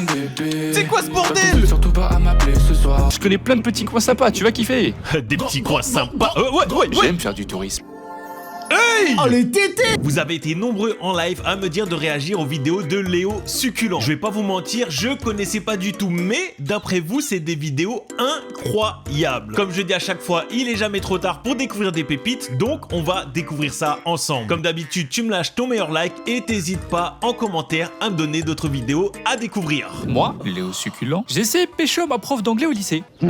téléphone bébé. C'est quoi ce bordel? Surtout pas à m'appeler ce soir. Je connais plein de petits coins sympas, tu vas kiffer. Des petits coins sympas. Ouais. J'aime faire du tourisme. Hey! Oh les tétés! Vous avez été nombreux en live à me dire de réagir aux vidéos de Léo Succulent. Je vais pas vous mentir, je connaissais pas du tout, mais d'après vous, c'est des vidéos incroyables. Comme je dis à chaque fois, il est jamais trop tard pour découvrir des pépites, donc on va découvrir ça ensemble. Comme d'habitude, tu me lâches ton meilleur like et t'hésites pas en commentaire à me donner d'autres vidéos à découvrir. Moi, Léo Succulent, j'ai essayé de pécho ma prof d'anglais au lycée. Oi!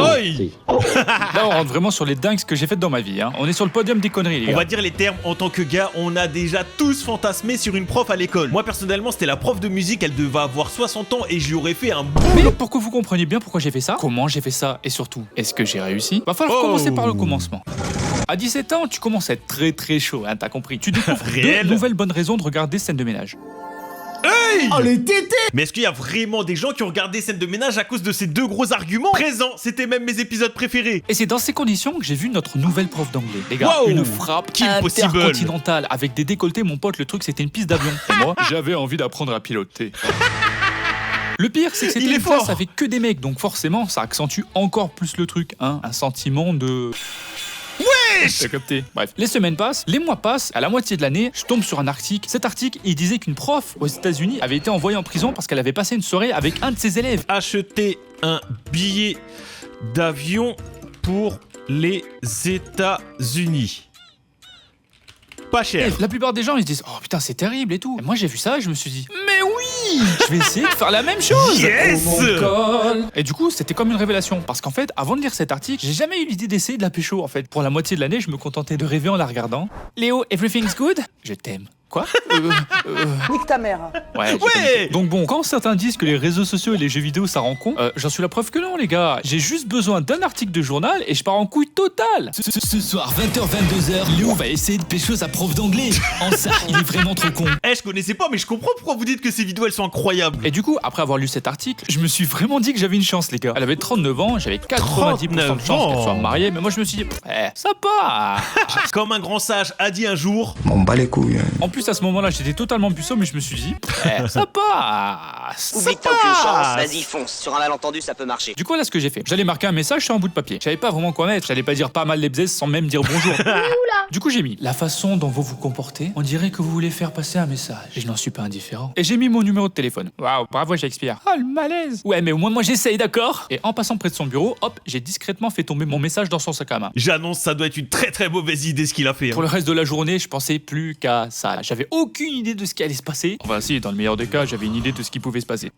Là, on rentre vraiment sur les dingues que j'ai faites dans ma vie. Hein. On est sur le podium des conneries, les On gars. va dire les termes en tant que gars, on a déjà tous fantasmé sur une prof à l'école. Moi personnellement, c'était la prof de musique, elle devait avoir 60 ans et je lui aurais fait un Mais boulot. pour que vous compreniez bien pourquoi j'ai fait ça, comment j'ai fait ça et surtout, est-ce que j'ai réussi? Va falloir commencer par le commencement. À 17 ans, tu commences à être très chaud, hein, t'as compris. Tu découvres Réel. deux nouvelles bonnes raisons de regarder scène de ménage. Hey! Oh les tétés! Mais est-ce qu'il y a vraiment des gens qui ont regardé scène de ménage à cause de ces deux gros arguments présents? C'était même mes épisodes préférés. Et c'est dans ces conditions que j'ai vu notre nouvelle prof d'anglais. Les gars, Wow! une frappe Kim possible. intercontinentale avec des décolletés, mon pote, le truc c'était une piste d'avion. Et moi, j'avais envie d'apprendre à piloter. Le pire, c'est que c'était Il est une classe fort. avec que des mecs, donc forcément, ça accentue encore plus le truc, hein. Un sentiment de... Wesh! T'as capté. Bref, les semaines passent, les mois passent, à la moitié de l'année, je tombe sur un article. Cet article, il disait qu'une prof aux États-Unis avait été envoyée en prison parce qu'elle avait passé une soirée avec un de ses élèves. Acheter un billet d'avion pour les États-Unis. Pas cher. La plupart des gens ils se disent oh putain c'est terrible et tout. Et moi j'ai vu ça et je me suis dit mais oui, je vais essayer de faire la même chose. Yes! Oh mon God. Et du coup c'était comme une révélation parce qu'en fait avant de lire cet article j'ai jamais eu l'idée d'essayer de la pécho en fait. Pour la moitié de l'année je me contentais de rêver en la regardant. Léo, everything's good? Je t'aime. Quoi? Nique ta mère. Ouais, j'ai compris. Donc bon, quand certains disent que les réseaux sociaux et les jeux vidéo ça rend con, j'en suis la preuve que non les gars. J'ai juste besoin d'un article de journal et je pars en couille totale. Ce soir, 20h-22h, Léo va essayer de pécho sa prof d'anglais. En ça, il est vraiment trop con. Eh, je connaissais pas, mais je comprends pourquoi vous dites que ces vidéos elles sont incroyables. Et du coup, après avoir lu cet article, je me suis vraiment dit que j'avais une chance les gars. Elle avait 39 ans, j'avais 90% de chance qu'elle soit mariée, mais moi je me suis dit, ça part. Comme un grand sage a dit un jour. M'en bat les couilles. En plus à ce moment-là, j'étais totalement puceau, mais je me suis dit, ça passe. Oublie que t'as aucune chance, vas-y fonce, sur un malentendu ça peut marcher. Du coup, là, ce que j'ai fait, j'allais marquer un message sur un bout de papier. Je savais pas vraiment quoi mettre. J'allais pas dire pas mal les bzaises sans même dire bonjour. Du coup, j'ai mis la façon dont vous vous comportez, on dirait que vous voulez faire passer un message. Et je n'en suis pas indifférent. Et j'ai mis mon numéro de téléphone. Waouh, bravo Shakespeare. Oh, le malaise. Ouais, mais au moins, moi, j'essaye, d'accord? Et en passant près de son bureau, hop, j'ai discrètement fait tomber mon message dans son sac à main. J'annonce, ça doit être une très mauvaise idée ce qu'il a fait. Pour le reste de la journée, je pensais plus qu'à ça. J'avais aucune idée de ce qui allait se passer. Enfin, si, dans le meilleur des cas, j'avais une idée de ce qui pouvait se passer.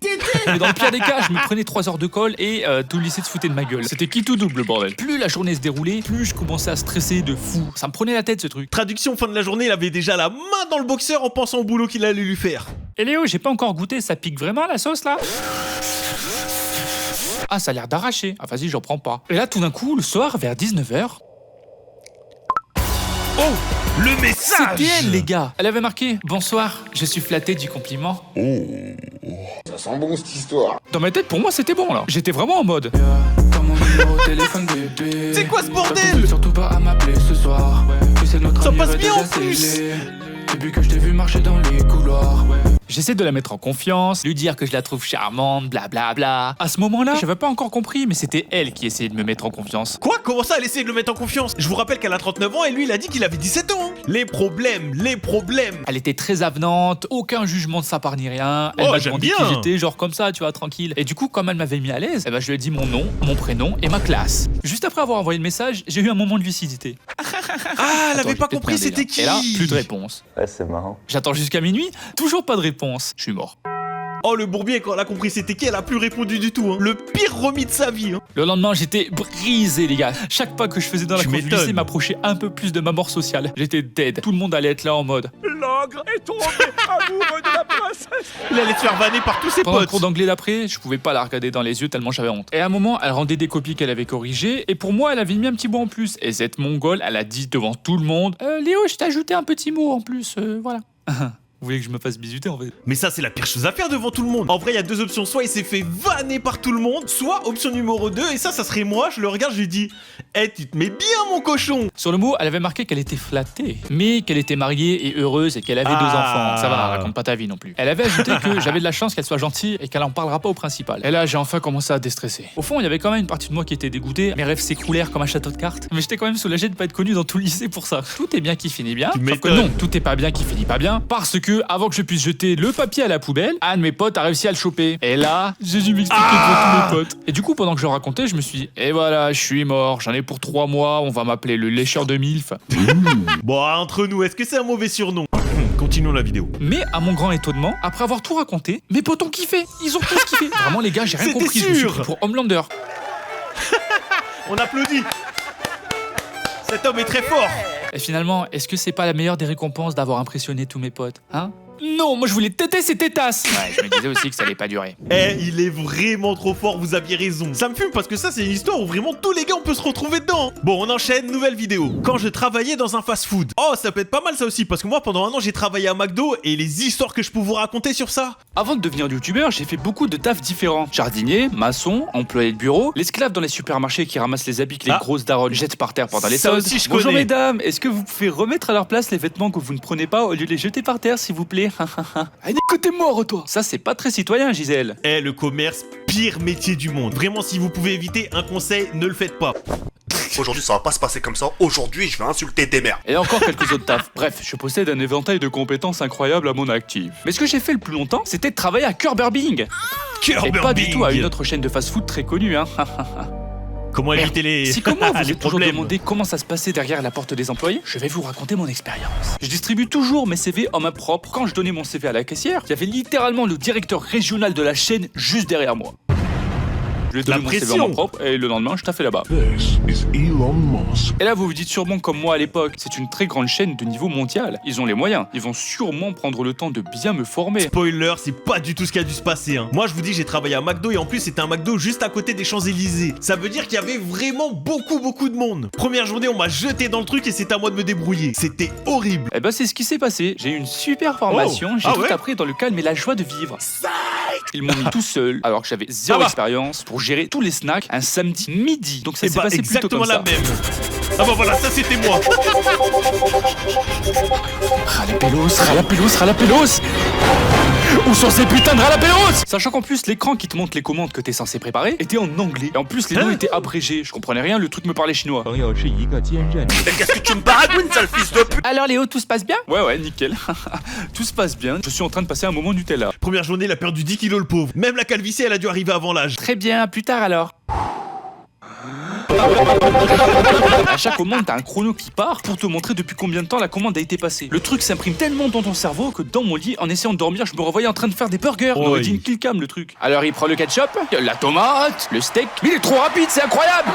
Mais dans le pire des cas, je me prenais 3 heures de colle et tout le lycée se foutait de ma gueule. C'était qui tout double, bordel. Plus la journée se déroulait, plus je commençais à stresser de fou. Ça me prenait la tête, ce truc. Traduction, fin de la journée, il avait déjà la main dans le boxeur en pensant au boulot qu'il allait lui faire. Et Léo, j'ai pas encore goûté, ça pique vraiment la sauce là? Ah, ça a l'air d'arracher. Ah, vas-y, j'en prends pas. Et là, tout d'un coup, le soir, vers 19h, Oh, le message! c'était elle, les gars. Elle avait marqué bonsoir, je suis flatté du compliment. Ça sent bon cette histoire. Dans ma tête, pour moi, c'était bon là. J'étais vraiment en mode. Comme mon numéro de téléphone bébé. C'est quoi ce bordel? Surtout pas à m'appeler ce soir. Tu sais que notre Ça avenir passe est bien déjà en plus. scellé. Depuis que je t'ai vu marcher dans les couloirs. J'essaie de la mettre en confiance, lui dire que je la trouve charmante, blablabla. Bla bla. À ce moment-là, j'avais pas encore compris, mais c'était elle qui essayait de me mettre en confiance. Quoi? Comment ça, elle essaie de le mettre en confiance? Je vous rappelle qu'elle a 39 ans et lui, il a dit qu'il avait 17 ans. Les problèmes. Elle était très avenante, aucun jugement de sa part ni rien. Elle Oh, m'a j'aime demandé bien. qui j'étais, genre comme ça, tu vois, tranquille. Et du coup, comme elle m'avait mis à l'aise, je lui ai dit mon nom, mon prénom et ma classe. Juste après avoir envoyé le message, j'ai eu un moment de lucidité. Ah, elle Attends, avait j'ai pas peut-être compris merdé, c'était là. qui. Et là, plus de réponse. Ouais, c'est marrant. J'attends jusqu'à minuit, toujours pas de réponse. Je suis mort. Oh, le bourbier, quand elle a compris c'était qui, elle a plus répondu du tout. Hein. Le pire remis de sa vie. Hein. Le lendemain, j'étais brisé, les gars. Chaque pas que je faisais dans la Tu cour du m'étonnes. lycée m'approchait un peu plus de ma mort sociale. J'étais dead. Tout le monde allait être là en mode. L'ogre est tombé amoureux de la princesse. Il allait te faire vanner par tous ses Pendant le potes. cours d'anglais d'après, je pouvais pas la regarder dans les yeux tellement j'avais honte. Et à un moment, elle rendait des copies qu'elle avait corrigées, et pour moi, elle avait mis un petit mot en plus. Et cette mongole, elle a dit devant tout le monde Léo, je t'ai ajouté un petit mot en plus, voilà. Vous voulez que je me fasse bisuter en fait? Mais ça, c'est la pire chose à faire devant tout le monde. En vrai, il y a deux options. Soit il s'est fait vanner par tout le monde, soit option numéro 2, et ça serait moi. Je le regarde, je lui dis hey, tu te mets bien, mon cochon. Sur le mot, elle avait marqué qu'elle était flattée, mais qu'elle était mariée et heureuse et qu'elle avait 2 enfants. Ça va, raconte pas ta vie non plus. Elle avait ajouté que j'avais de la chance qu'elle soit gentille et qu'elle en parlera pas au principal. Et là, j'ai enfin commencé à déstresser. Au fond, il y avait quand même une partie de moi qui était dégoûtée. Mes rêves s'écroulèrent comme un château de cartes. Mais j'étais quand même soulagé de pas être connu dans tout le lycée pour ça. Tout est bien qui finit bien. Sauf que non, tout est pas bien qui finit pas bien. Parce que, avant que je puisse jeter le papier à la poubelle, un de mes potes a réussi à le choper. Et là, j'ai dû m'expliquer devant tous mes potes. Et du coup, pendant que je racontais, je me suis dit, et voilà, je suis mort, j'en ai pour 3 mois, on va m'appeler le lécheur de MILF. Bon, entre nous, est-ce que c'est un mauvais surnom? Continuons la vidéo. Mais à mon grand étonnement, après avoir tout raconté, mes potes ont kiffé. Ils ont tous kiffé. Vraiment, les gars, j'ai rien C'était compris. Je me suis sûr. pris pour Homelander. On applaudit. Cet homme est très fort. Et finalement, est-ce que c'est pas la meilleure des récompenses d'avoir impressionné tous mes potes? Hein? Non, moi je voulais têter ces tétasses. Ouais, je me disais aussi que ça allait pas durer. Eh, il est vraiment trop fort, vous aviez raison. Ça me fume parce que ça, c'est une histoire où vraiment tous les gars, on peut se retrouver dedans. Bon, on enchaîne, nouvelle vidéo. Quand je travaillais dans un fast-food. Oh, ça peut être pas mal ça aussi, parce que moi, pendant 1 an, j'ai travaillé à McDo et les histoires que je peux vous raconter sur ça. Avant de devenir youtubeur, j'ai fait beaucoup de tafs différents. Jardinier, maçon, employé de bureau, l'esclave dans les supermarchés qui ramasse les habits que les grosses daronnes jettent par terre pendant les Ça soldes. aussi, je Bonjour connais. mesdames, est-ce que vous pouvez remettre à leur place les vêtements que vous ne prenez pas au lieu de les jeter par terre, s'il vous plaît? Allez, côté mort, toi. Ça, c'est pas très citoyen, Gisèle. Eh, le commerce, pire métier du monde. Vraiment, si vous pouvez éviter un conseil, ne le faites pas. Aujourd'hui, ça va pas se passer comme ça. Aujourd'hui, je vais insulter des mères. Et encore quelques autres tafs. Bref, je possède un éventail de compétences incroyables à mon actif. Mais ce que j'ai fait le plus longtemps, c'était de travailler à Burger Bing. Et pas du tout à une autre chaîne de fast-food très connue, hein. Comment éviter les Si comment vous les êtes toujours problèmes. demandé comment ça se passait derrière la porte des employés, je vais vous raconter mon expérience. Je distribue toujours mes CV en main propre. Quand je donnais mon CV à la caissière, il y avait littéralement le directeur régional de la chaîne juste derrière moi. Je lui ai donné La mon CV en pression. main propre et le lendemain, je taffais là-bas. This is Elon Musk. Et là, vous vous dites sûrement comme moi à l'époque, c'est une très grande chaîne de niveau mondial. Ils ont les moyens. Ils vont sûrement prendre le temps de bien me former. Spoiler, c'est pas du tout ce qui a dû se passer. Hein. Moi, je vous dis, j'ai travaillé à McDo et en plus, c'était un McDo juste à côté des Champs-Élysées. Ça veut dire qu'il y avait vraiment beaucoup de monde. Première journée, on m'a jeté dans le truc et c'était à moi de me débrouiller. C'était horrible. Eh ben, c'est ce qui s'est passé. J'ai eu une super formation. Oh. J'ai Ah tout ouais appris dans le calme et la joie de vivre. Ils m'ont mis tout seul, alors que j'avais zéro Ah bah. expérience, pour gérer tous les snacks un samedi midi. Donc ça Et s'est bah, passé plutôt exactement comme la ça. même. Ah bah voilà, ça c'était moi. Ralapelos. Où sont ces putains de Ralapelos? Sachant qu'en plus, l'écran qui te montre les commandes que t'es censé préparer était en anglais. Et en plus, les noms étaient abrégés. Je comprenais rien, le truc me parlait chinois. Mais qu'est-ce que tu me baragouines, sale fils de pute? Alors Léo, tout se passe bien? Ouais, nickel. Tout se passe bien. Je suis en train de passer un moment Nutella. Première journée, il a perdu 10 kilos le pauvre. Même la calvitie, elle a dû arriver avant l'âge. Très bien, plus tard alors. À chaque commande, t'as un chrono qui part pour te montrer depuis combien de temps la commande a été passée. Le truc s'imprime tellement dans ton cerveau que dans mon lit, en essayant de dormir, je me revoyais en train de faire des burgers. On aurait dit une killcam, le truc. Alors il prend le ketchup, la tomate, le steak. Mais il est trop rapide, c'est incroyable!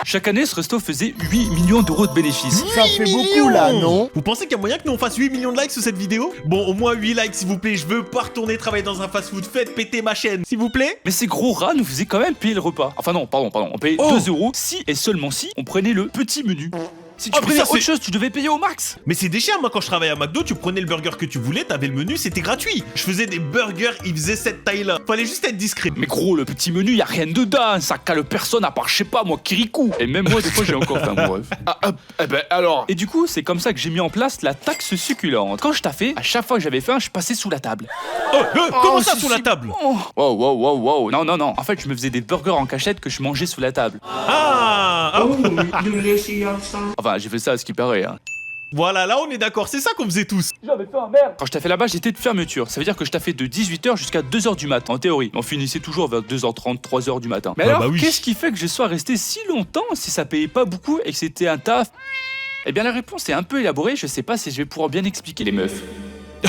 Chaque année, ce resto faisait 8 millions d'euros de bénéfices. Ça fait beaucoup là, non? Vous pensez qu'il y a moyen que nous on fasse 8 millions de likes sur cette vidéo? Bon, au moins 8 likes s'il vous plaît. Je veux pas retourner travailler dans un fast-food. Faites péter ma chaîne, s'il vous plaît. Mais ces gros rats nous faisaient quand même payer le repas. Enfin non, pardon. On payait 2 euros si et seulement si on prenait le petit menu. Si tu Oh, mais prenais ça, autre c'est- chose, tu devais payer au max. Mais c'est des chiens, moi quand je travaillais à McDo, tu prenais le burger que tu voulais, t'avais le menu, c'était gratuit. Je faisais des burgers, ils faisaient cette taille-là. Fallait juste être discret. Mais gros, le petit menu, y a rien dedans, ça cale personne à part, je sais pas, moi, Kirikou. Et même moi, des fois, j'ai encore fait un bon rêve. Eh ben alors. Et du coup, c'est comme ça que j'ai mis en place la taxe succulente. Quand je taffais, à chaque fois que j'avais faim, je passais sous la table. Comment ça c'est sous la si table? bon. Wow. Non. En fait, je me faisais des burgers en cachette que je mangeais sous la table. Enfin, j'ai fait ça à ce qui paraît, hein. Voilà, là on est d'accord, c'est ça qu'on faisait tous. Quand je taffais là-bas, j'étais de fermeture. Ça veut dire que je taffais de 18h jusqu'à 2h du matin, en théorie. On finissait toujours vers 2h30, 3h du matin. Mais Ah alors, bah oui. qu'est-ce qui fait que je sois resté si longtemps si ça payait pas beaucoup et que c'était un taf? Eh bien, la réponse est un peu élaborée. Je sais pas si je vais pouvoir bien expliquer les meufs.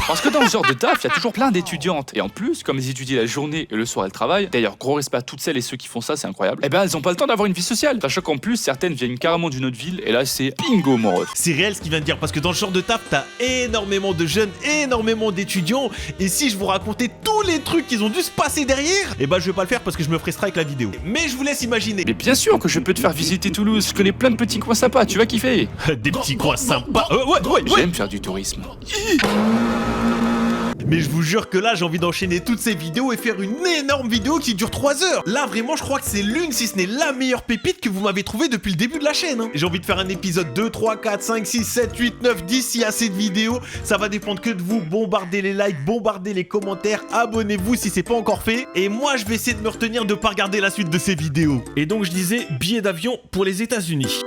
Parce que dans ce genre de taf, il y a toujours plein d'étudiantes. Et en plus, comme elles étudient la journée et le soir elles travaillent, d'ailleurs gros respect à toutes celles et ceux qui font ça, c'est incroyable, et ben elles ont pas le temps d'avoir une vie sociale. Sachant qu'en plus, certaines viennent carrément d'une autre ville, et là c'est bingo mon ref. C'est réel ce qu'il vient de dire, parce que dans le genre de taf, t'as énormément de jeunes, énormément d'étudiants, et si je vous racontais tous les trucs qu'ils ont dû se passer derrière, et bah je vais pas le faire parce que je me ferai strike la vidéo. Mais je vous laisse imaginer. Mais bien sûr que je peux te faire visiter Toulouse, je connais plein de petits coins sympas, tu vas kiffer. Des petits coins sympas. Ouais. J'aime faire du tourisme. Mais je vous jure que là, j'ai envie d'enchaîner toutes ces vidéos et faire une énorme vidéo qui dure 3 heures. Là, vraiment, je crois que c'est l'une, si ce n'est la meilleure pépite que vous m'avez trouvée depuis le début de la chaîne. Hein. J'ai envie de faire un épisode 2, 3, 4, 5, 6, 7, 8, 9, 10, s'il y a assez de vidéos. Ça va dépendre que de vous. Bombardez les likes, bombardez les commentaires, abonnez-vous si c'est pas encore fait. Et moi, je vais essayer de me retenir de pas regarder la suite de ces vidéos. Et donc, je disais, billet d'avion pour les États-Unis.